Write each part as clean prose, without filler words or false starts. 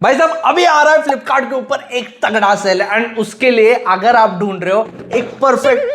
भाई साहब अभी आ रहा है फ्लिपकार्ट के ऊपर एक तगड़ा सेल एंड उसके लिए अगर आप ढूंढ रहे हो एक परफेक्ट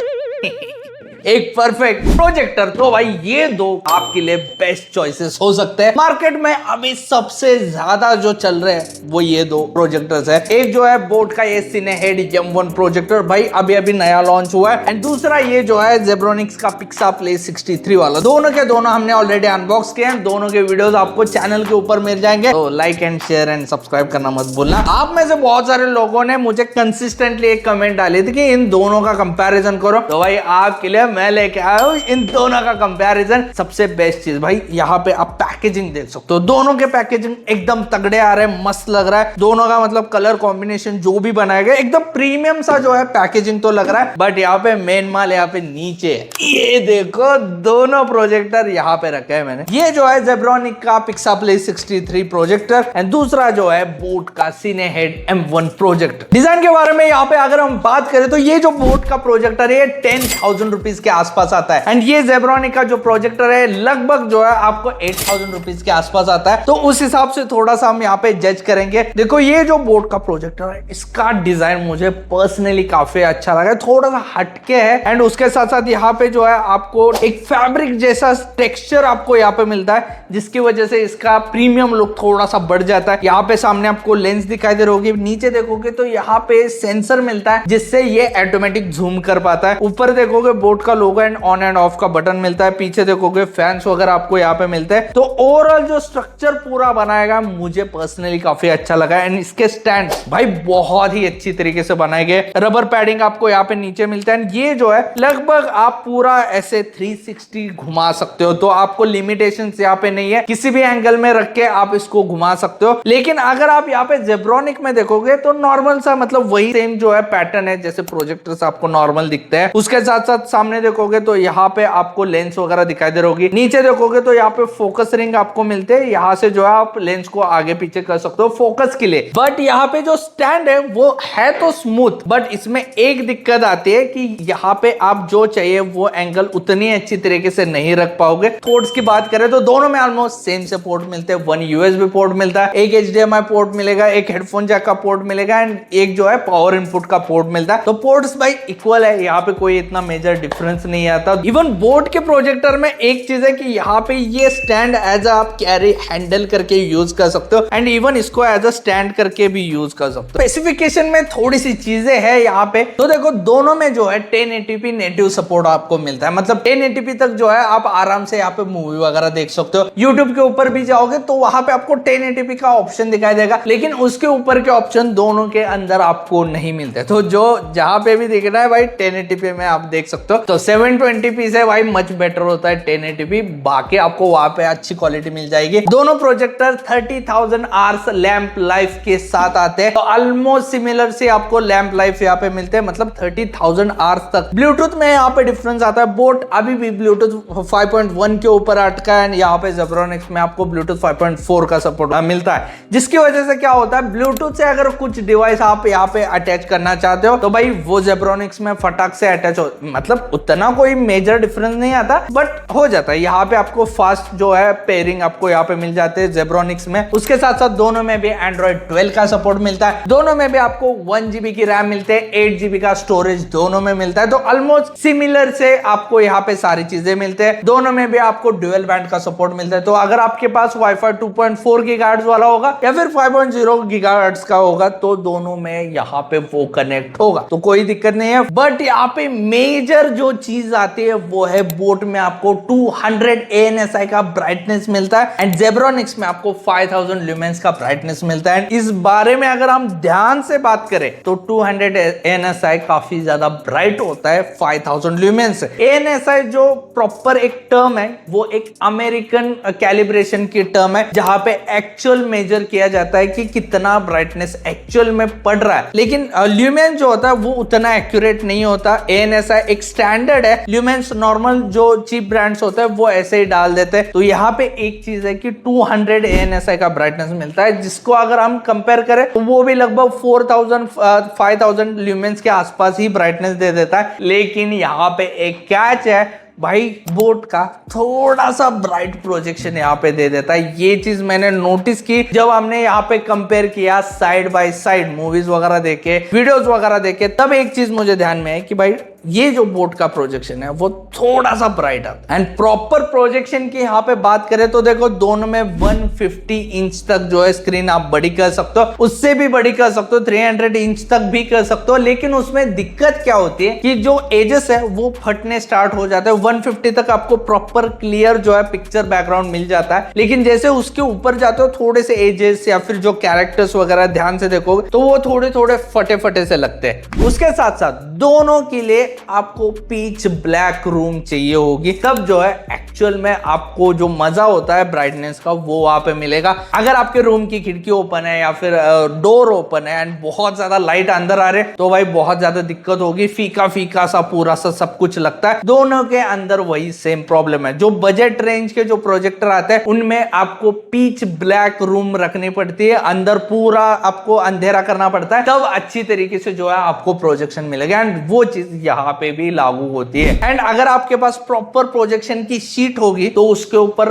प्रोजेक्टर, तो भाई ये दो आपके लिए बेस्ट चॉइसेस हो सकते हैं। मार्केट में अभी सबसे ज्यादा जो चल रहे हैं वो ये दो प्रोजेक्टर्स है। एक जो है बोट का ये सिनेहेड M1 प्रोजेक्टर, भाई अभी अभी नया लॉन्च हुआ है, एंड दूसरा ये जो है जेब्रोनिक्स का पिक्साप्ले 63 वाला। दोनों के दोनों हमने ऑलरेडी अनबॉक्स किए हैं। दोनों के वीडियोस आपको चैनल के ऊपर मिल जाएंगे, तो like and share and subscribe करना मत भूलना। आप में से बहुत सारे लोगों ने मुझे कंसिस्टेंटली एक कमेंट डाली थी कि इन दोनों का कंपैरिजन करो, तो भाई आपके लिए मैं लेके आया हूं इन दोनों का कंपैरिजन। सबसे बेस्ट चीज भाई यहाँ पे आप पैकेजिंग देख सकते हो। दोनों के पैकेजिंग एकदम तगड़े आ रहे हैं, मस्त लग रहा है। दोनों का मतलब कलर कॉम्बिनेशन जो भी बनाया गया एकदम प्रीमियम सा जो है पैकेजिंग तो लग रहा है। बट यहाँ पे मेन माल यहाँ पे नीचे है। ये देखो दोनों प्रोजेक्टर यहाँ पे रखे हैं मैंने। ये जो है जेब्रोनिक का पिक्साप्ले 63 प्रोजेक्टर एंड दूसरा जो है बोट का सिनेहेड M1 प्रोजेक्टर। डिजाइन के बारे में यहाँ पे अगर हम बात करें तो ये जो बोट का प्रोजेक्टर है 10,000 रुपीज के आसपास आता है, एंड ये जेब्रोनिक का जो प्रोजेक्टर है लगभग जो है आपको 8,000 रुपीज के आसपास आता है। तो उस हिसाब से थोड़ा सा हम यहाँ पे जज करेंगे। देखो ये जो बोट का प्रोजेक्टर है इसका डिजाइन मुझे पर्सनली काफी अच्छा लगा है, थोड़ा सा हटके है, एंड उसके साथ साथ यहाँ पे जो है आपको एक फैब्रिक जैसा टेक्सचर आपको यहाँ पे मिलता है, जिसकी वजह से इसका प्रीमियम लुक थोड़ा सा बढ़ जाता है। यहाँ पे सामने आपको लेंस दिखाई दे रही होगी, नीचे देखोगे तो यहाँ पे सेंसर मिलता है जिससे ये ऑटोमेटिक जूम कर पाता है। ऊपर देखोगे बोट का logo and on end of का बटन मिलता है। पीछे देखोगे फैंस वगैरह आपको यहाँ पे मिलते हैं। तो ओवरऑल जो स्ट्रक्चर पूरा बनाएगा मुझे पर्सनली काफी अच्छा लगा, एंड इसके स्टैंड भाई बहुत ही अच्छी तरीके से बनाए गए। रबर पैडिंग आपको यहाँ पे नीचे मिलता है। ये जो है लगभग आप पूरा ऐसे 360 घुमा सकते हो, तो आपको लिमिटेशंस यहाँ पे नहीं है, किसी भी एंगल में रख के आप इसको घुमा सकते हो। लेकिन अगर आप यहाँ पे जेब्रोनिक में देखोगे तो नॉर्मल सा मतलब वही सेम जो है पैटर्न है जैसे प्रोजेक्टर्स आपको नॉर्मल दिखते हैं। उसके साथ साथ सामने देखोगे तो यहाँ पे आपको लेंस वगैरह दिखाई दे रही होगी। नीचे देखोगे तो यहाँ पे फोकस रिंग आपको मिलते हैं, यहाँ से जो है आप लेंस को आगे पीछे कर सकते हो फोकस के लिए। बट यहाँ पे जो स्टैंड है वो है तो स्मूथ, बट इसमें एक दिक्कत आती है कि यहाँ पे आप जो चाहिए वो एंगल उतनी अच्छी तरीके से नहीं रख पाओगे। पोर्ट्स की बात करें तो दोनों में ऑलमोस्ट सेम से पोर्ट मिलते हैं। 1 USB पोर्ट मिलता है, एक HDMI पोर्ट मिलेगा, एक हेडफोन जैक का पोर्ट मिलेगा, एंड एक जो है पावर इनपुट का पोर्ट मिलता है। तो पोर्ट्स भाई इक्वल है, यहाँ पे कोई इतना मेजर डिफरेंस नहीं आता। इवन बोट के प्रोजेक्टर में एक चीज है कि यहाँ पे ये स्टैंड एज आप कैरी हैंडल करके यूज कर सकते हो, एंड इवन इसको एज अ स्टैंड करके भी यूज कर सकते हो। स्पेसिफिकेशन में थोड़ी सी चीजें हैं यहाँ पे। तो देखो दोनों में जो है 1080p नेटिव सपोर्ट आपको मिलता है, मतलब 1080p तक जो है आप आराम से यहाँ पे मूवी वगैरह देख सकते हो। यूट्यूब के ऊपर भी जाओगे तो वहां पे आपको 1080p का ऑप्शन दिखाई देगा, लेकिन उसके ऊपर के ऑप्शन दोनों के अंदर आपको नहीं मिलते। तो जो जहां पे भी दिख रहा है भाई 1080p में आप देख सकते हो। तो 720p से भाई मच बेटर होता है 1080p, बाकी आपको वहां पे अच्छी क्वालिटी मिल जाएगी। दोनों प्रोजेक्टर 30,000 आवर्स लैंप लाइफ के साथ आते हैं, तो ऑलमोस्ट सिमिलर से आपको लैंप लाइफ यहाँ पे मिलते हैं, मतलब 30,000 आवर्स तक। ब्लूटूथ में यहाँ पे डिफरेंस आता है। बोट अभी भी ब्लूटूथ 5.1 के ऊपर अटका है, यहाँ पे जेब्रोनिक्स में आपको ब्लूटूथ 5.4 का सपोर्ट मिलता है, जिसकी वजह से क्या होता है ब्लूटूथ से अगर कुछ डिवाइस आप यहाँ पे अटैच करना चाहते हो तो भाई वो जेब्रोनिक्स में फटाक से अटैच हो, मतलब उतना कोई मेजर डिफरेंस नहीं आता बट हो जाता है। यहाँ पे आपको फास्ट जो है पेयरिंग आपको यहाँ पे मिल जाते हैं जेब्रोनिक्स में। उसके साथ साथ दोनों में भी एंड्रॉइड 12 का सपोर्ट मिलता है। दोनों में भी आपको 1 GB की रैम मिलते हैं, 8 GB का स्टोरेज दोनों में मिलता है। तो ऑलमोस्ट सिमिलर से आपको यहाँ पे सारी चीजें मिलते हैं। दोनों में भी आपको ड्यूअल बैंड का सपोर्ट मिलता है। तो अगर आपके पास वाईफाई 2.4 गीगाहर्ट्ज वाला होगा या फिर 5.0 गीगाहर्ट्ज का होगा तो दोनों में यहाँ पे वो कनेक्ट होगा, तो कोई दिक्कत नहीं है। बट यहाँ पे मेजर जो चीज आती है वो है बोट में आपको 200 ANSI का ब्राइटनेस मिलता है, एंड जेब्रोनिक्स में आपको 5000 ल्यूमेंस का ब्राइटनेस मिलता है। इस बारे में अगर हम ध्यान से बात करें तो 200 ANSI काफी ज्यादा ब्राइट होता है 5000 ल्यूमेंस से। ANSI जो प्रॉपर एक टर्म है वो एक अमेरिकन कैलिब्रेशन की टर्म है, जहां पे एक्चुअल मेजर किया जाता है कि कितना ब्राइटनेस एक्चुअल में पड़ रहा है। लेकिन ल्यूमेंस जो होता है वो उतना एक्यूरेट नहीं होता। ANSI एक स्टैंडर्ड है, ल्यूमेंस नॉर्मल जो चीप ब्रांड्स होते हैं वो ऐसे ही डाल देते हैं। तो यहाँ पे एक चीज है कि 200 ANSI का ब्राइटनेस मिलता है, जिसको अगर हम कंपेयर करें तो वो भी लगभग 5000 ल्यूमेंस के आसपास ही ब्राइटनेस दे देता है। लेकिन यहाँ पे एक कैच है, भाई बोट का थोड़ा सा ब्राइट प्रोजेक्शन यहाँ पे दे देता है। ये चीज मैंने नोटिस की जब हमने यहाँ पे कंपेयर किया साइड बाय साइड, मूवीज वगैरह देखे, वीडियोस वगैरह देखे, तब एक चीज मुझे ध्यान में है कि भाई ये जो बोट का प्रोजेक्शन है वो थोड़ा सा ब्राइट आता है। एंड प्रॉपर प्रोजेक्शन की यहाँ पे बात करें तो देखो दोनों में 150 इंच तक जो है स्क्रीन आप बड़ी कर सकते हो, उससे भी बड़ी कर सकते हो, 300 इंच तक भी कर सकते हो। लेकिन उसमें दिक्कत क्या होती है कि जो एजेस है वो फटने स्टार्ट हो जाते हैं। 150 तक आपको प्रॉपर क्लियर जो है पिक्चर बैकग्राउंड मिल जाता है, लेकिन जैसे उसके ऊपर जाते हो थोड़े से एजेस या फिर जो कैरेक्टर्स वगैरह ध्यान से देखोगे तो वो थोड़े थोड़े फटे फटे से लगते हैं। उसके साथ साथ दोनों के लिए आपको पीच ब्लैक रूम चाहिए होगी, तब जो है एक्चुअल में आपको जो मजा होता है ब्राइटनेस का वो वहां पे मिलेगा। अगर आपके रूम की खिड़की ओपन है या फिर डोर ओपन है एंड बहुत ज्यादा लाइट अंदर आ रहे तो भाई बहुत ज्यादा दिक्कत होगी, फीका फीका सा पूरा सा सब कुछ लगता है। दोनों के अंदर वही सेम प्रॉब्लम है। जो बजट रेंज के जो प्रोजेक्टर आते हैं उनमें आपको पीच ब्लैक रूम रखनी पड़ती है, अंदर पूरा आपको अंधेरा करना पड़ता है, तब अच्छी तरीके से जो है आपको प्रोजेक्शन मिलेगा। एंड वो चीज यहाँ पे भी लागू होती है। एंड अगर आपके पास प्रॉपर प्रोजेक्शन की शीट होगी तो उसके ऊपर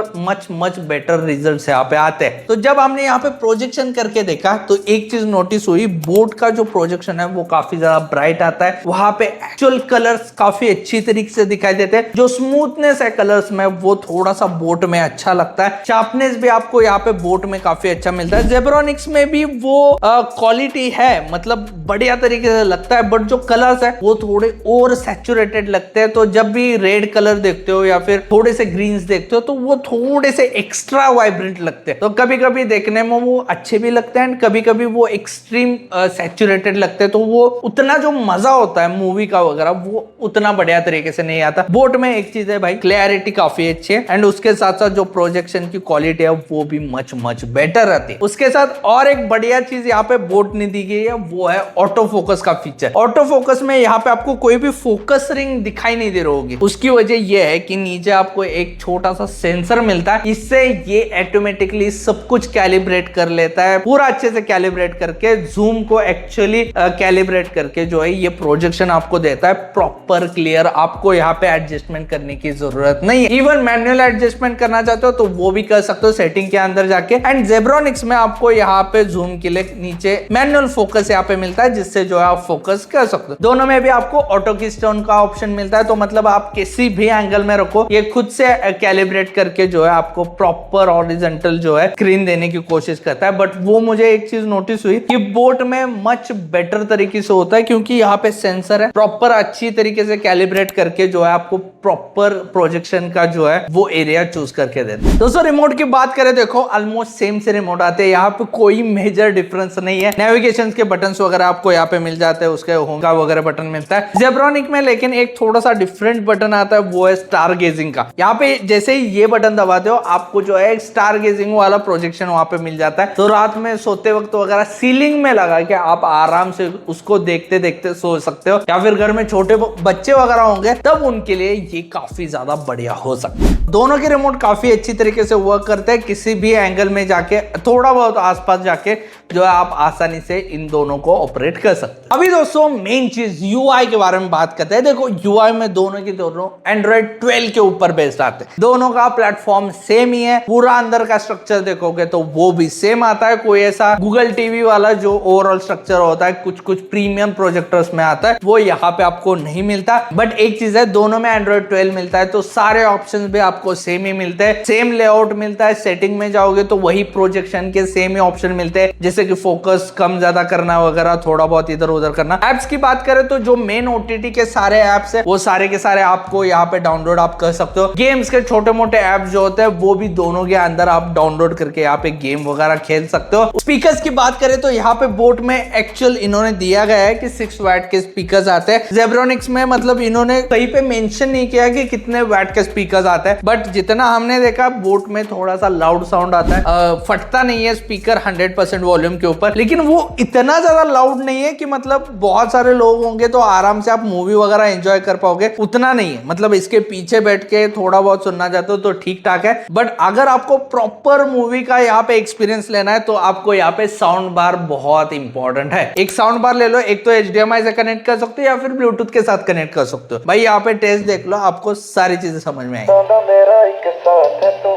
मच बेटर रिजल्ट्स यहाँ पे आते हैं। तो जब हमने यहाँ पे प्रोजेक्शन करके देखा तो एक चीज नोटिस हुई, बोट का जो प्रोजेक्शन है वो काफी ज्यादा ब्राइट आता है, वहां पे एक्चुअल कलर्स काफी अच्छी तरीके से दिखाई देते हैं। जो स्मूथनेस है कलर्स में वो थोड़ा सा बोट में अच्छा लगता है, शार्पनेस भी आपको यहाँ पे बोट में काफी अच्छा मिलता है। जेब्रॉनिक्स में भी वो क्वालिटी है, मतलब बढ़िया तरीके से लगता है, बट जो कलर्स है वो थोड़े और सैचुरेटेड लगते हैं। तो जब भी रेड कलर देखते हो या फिर थोड़े से ग्रीन्स देखते हो तो वो थोड़े से एक्स्ट्रा वाइब्रेंट लगते हैं। तो कभी कभी देखने में वो अच्छे भी लगते हैं, कभी कभी वो एक्सट्रीम सैचुरेटेड लगते हैं, तो वो उतना जो मजा होता है मूवी का वगैरह वो उतना बढ़िया तरीके से नहीं आता। बोट में एक चीज है भाई, क्लैरिटी काफी अच्छी है एंड उसके साथ साथ जो प्रोजेक्शन की क्वालिटी है वो भी मच बेटर रहती है। उसके साथ और एक बढ़िया चीज यहाँ पे बोट ने दी गई है, वो है ऑटो फोकस का फीचर। ऑटो फोकस में यहाँ पे आपको कोई भी फोकस रिंग दिखाई नहीं दे रही होगी। उसकी वजह यह है कि नीचे आपको एक छोटा सा सेंसर मिलता है, इससे ये ऑटोमेटिकली सब कुछ कैलिब्रेट कर लेता है, पूरा अच्छे से कैलिब्रेट करके जूम को एक्चुअली कैलिब्रेट करके जो है ये प्रोजेक्शन आपको देता है प्रॉपर क्लियर। आपको यहाँ पे एडजस्टमेंट करने की जरूरत नहीं है। इवन मैनुअल एडजस्टमेंट करना चाहते हो तो वो भी कर सकते हो सेटिंग के अंदर जाके। एंड जेब्रॉनिक्स में आपको यहाँ पे जूम के लिए नीचे मैनुअल फोकस यहाँ पे मिलता है, जिससे जो है आप फोकस कर सकते हो। दोनों में भी आपको ऑटो की स्टोन का ऑप्शन मिलता है, तो मतलब आप किसी भी एंगल में रखो ये खुद से कैलिब्रेट करके जो है आपको प्रॉपर हॉरिजॉन्टल जो है स्क्रीन देने की कोशिश करता है। बट वो मुझे एक चीज नोटिस हुई कि बोट में मच बेटर तरीके से होता है, क्योंकि यहाँ पे सेंसर है, प्रॉपर अच्छी तरीके से कैलिब्रेट करके जो है आपको प्रॉपर प्रोजेक्शन का जो है वो एरिया चूज करके देता है। दोस्तों रिमोट की बात करें, देखो ऑलमोस्ट सेम से रिमोट आते हैं, यहाँ पे कोई मेजर डिफरेंस नहीं है। नेविगेशन के बटन वगैरह आपको यहाँ पे मिल जाते हैं, उसके होम का वगैरह बटन मिलता है। जेब्रॉनिक में लेकिन एक थोड़ा सा डिफरेंट बटन आता है, वो है स्टार गेजिंग का। यहाँ पे जैसे ही ये बटन दबाते हो आपको जो है स्टार गेजिंग वाला प्रोजेक्शन वहां पे मिल जाता है। तो रात में सोते वक्त वगैरह सीलिंग में लगा के आप आराम से उसको देखते देखते सो सकते हो, या फिर घर में छोटे बच्चे वगैरह होंगे तब उनके लिए ये काफी ज्यादा बढ़िया हो सकता है। दोनों के रिमोट काफी अच्छी तरीके से वर्क करते हैं, किसी भी एंगल में जाके थोड़ा बहुत आसपास जाके जो है आप आसानी से इन दोनों को ऑपरेट कर सकते हैं। अभी दोस्तों मेन चीज यूआई के बारे में बात करते हैं। देखो यूआई में दोनों के दोनों एंड्रॉइड 12 के ऊपर बेस्ड आते हैं, दोनों का प्लेटफॉर्म सेम ही है। पूरा अंदर का स्ट्रक्चर देखोगे तो वो भी सेम आता है, कोई ऐसा गूगल टीवी वाला जो ओवरऑल स्ट्रक्चर होता है कुछ कुछ प्रीमियम प्रोजेक्टर्स में आता है वो यहाँ पे आपको नहीं मिलता। बट एक चीज है, दोनों में एंड्रॉइड 12 मिलता है तो सारे ऑप्शन भी आपको सेम ही मिलते हैं, सेम लेआउट मिलता है। सेटिंग में जाओगे तो वही प्रोजेक्शन के सेम ही ऑप्शन मिलते हैं, जैसे कि फोकस कम ज्यादा करना वगैरह, थोड़ा बहुत इधर उधर करना। एप्स की बात करें तो जो मेन ओटीटी के सारे एप्स है वो सारे के सारे आपको यहाँ पे डाउनलोड आप कर सकते हो। गेम्स के छोटे मोटे एप्स जो होते हैं वो भी दोनों के अंदर आप डाउनलोड करके यहाँ पे गेम वगैरह खेल सकते हो। स्पीकर्स की बात करें तो यहाँ पे बोट में एक्चुअल इन्होंने दिया गया है कि 6 वैट के स्पीकर्स आते हैं। जेब्रॉनिक्स में मतलब इन्होंने कहीं पे मेंशन नहीं किया कि कितने वैट के स्पीकर्स आते हैं, बट जितना हमने देखा बोट में थोड़ा सा लाउड साउंड आता है, फटता नहीं है स्पीकर 100% वॉल्यूम के ऊपर, लेकिन वो इतना ज्यादा लाउड नहीं है कि मतलब बहुत सारे लोग होंगे तो आराम से आप मूवी वगैरह एंजॉय कर पाओगे उतना नहीं है, मतलब इसके पीछे बैठ के थोड़ा बहुत सुनना चाहते हो तो ठीक ठाक है। बट अगर आपको प्रॉपर मूवी का यहाँ पे एक्सपीरियंस लेना है तो आपको यहाँ पे साउंड बार बहुत इंपॉर्टेंट है। एक साउंड बार ले लो, एक तो HDMI से कनेक्ट कर सकते हो या फिर ब्लूटूथ के साथ कनेक्ट कर सकते हो। भाई यहाँ पे टेस्ट देख लो, आपको सारी चीजें समझ में आएगी। मेरा एक साथ है तो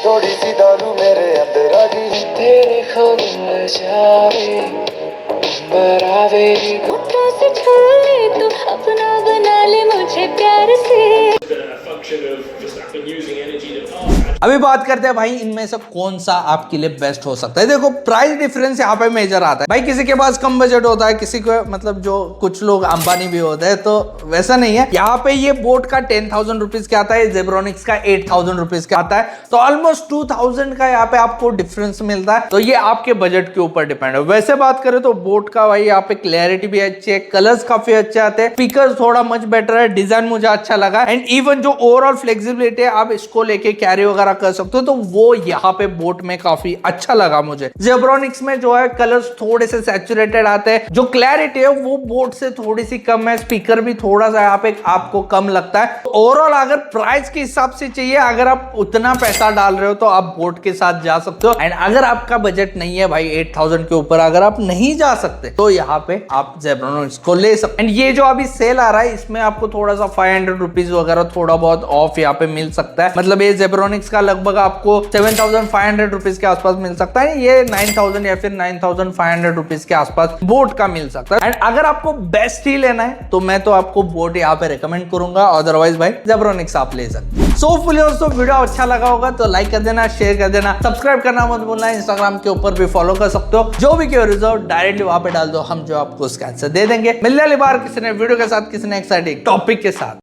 थोड़ी सी दारू मेरे अंदर आ गई, तेरे खबर जावे बरावे मुद्रा से छोड़े तो अपना बना ले मुझे प्यार से। अभी बात करते हैं भाई इनमें से कौन सा आपके लिए बेस्ट हो सकता है। देखो प्राइस डिफरेंस यहाँ पे मेजर आता है भाई, किसी के पास कम बजट होता है, किसी को मतलब जो कुछ लोग अंबानी भी होते हैं, तो वैसा नहीं है। यहाँ पे ये बोट का 10,000 रुपीज का आता है, जेब्रोनिक्स का 8,000 रुपीज का आता है, तो ऑलमोस्ट 2,000 का यहाँ पे आपको डिफरेंस मिलता है। तो ये आपके बजट के ऊपर डिपेंड है। वैसे बात करें तो बोट का भाई यहाँ पे क्लैरिटी भी अच्छी है, कलर्स काफी अच्छे आते हैं, स्पीकर थोड़ा मच बेटर है, डिजाइन मुझे अच्छा लगा, एंड इवन जो ओवरऑल फ्लेक्सिबिलिटी है आप इसको लेके कैरी वगैरह कर सकते हो, तो वो यहाँ पे बोट में काफी अच्छा लगा मुझे। जेब्रोनिक्स में जो है कलर्स थोड़े से सैचुरेटेड आते हैं, जो क्लैरिटी है वो बोट से थोड़ी सी कम है, स्पीकर भी थोड़ा सा यहाँ पे आपको कम लगता है। ओवरऑल अगर प्राइस के हिसाब से चाहिए, अगर आप उतना पैसा डाल रहे हो तो आप बोट के साथ जा सकते हो, एंड अगर आपका बजट नहीं है भाई 8,000 के ऊपर अगर आप नहीं जा सकते तो यहाँ पे आप जेब्रोनिक्स को ले सकते। एंड ये जो अभी सेल आ रहा है इसमें आपको थोड़ा सा 500 रुपीज वगैरह थोड़ा बहुत ऑफ यहाँ पे मिल सकता है, मतलब ये जेब्रोनिक्स का लगभग आपको 7,500 रुपीज के आसपास मिल सकता है, ये 9,000 या फिर 9,500 रुपीज के आसपास बोट का मिल सकता है। एंड अगर आपको बेस्ट ही लेना है तो मैं तो आपको बोट यहाँ पे रेकमेंड करूंगा, अदरवाइज भाई जेब्रोनिक्स आप ले सकते हैं। सो फुली दोस्तों वीडियो अच्छा लगा होगा तो लाइक कर देना, शेयर कर देना, सब्सक्राइब करना मत भूलना, इंस्टाग्राम के ऊपर भी फॉलो कर सकते हो, जो भी क्वेरीज हो डायरेक्टली वहां पे डाल दो, हम जो आपको उसका आंसर दे देंगे। मिलने वाली बार किसी ने वीडियो के साथ, किसी ने एक्साइटिंग टॉपिक के साथ।